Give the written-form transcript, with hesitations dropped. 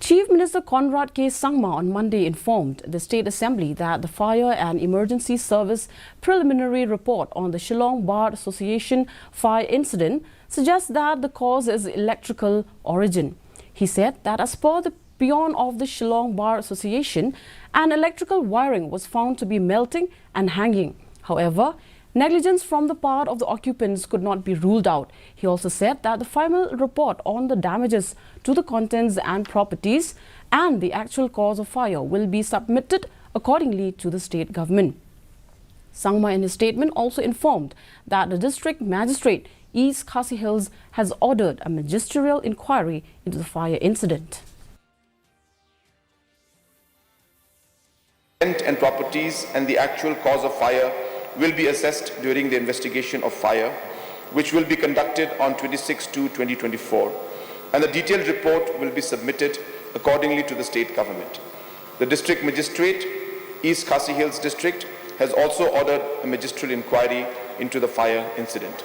Chief Minister Conrad K. Sangma on Monday informed the State Assembly that the Fire and Emergency Service preliminary report on the Shillong Bar Association fire incident suggests that the cause is electrical origin. He said that as per the peon of the Shillong Bar Association, an electrical wiring was found to be melting and hanging. However, negligence from the part of the occupants could not be ruled out. He also said that the final report on the damages to the contents and properties and the actual cause of fire will be submitted accordingly to the state government. Sangma in his statement also informed that the district magistrate East Khasi Hills has ordered a magisterial inquiry into the fire incident. And properties and the actual cause of fire will be assessed during the investigation of fire, which will be conducted on 26/2/2024, and the detailed report will be submitted accordingly to the state government. The district magistrate, East Khasi Hills District, has also ordered a magisterial inquiry into the fire incident.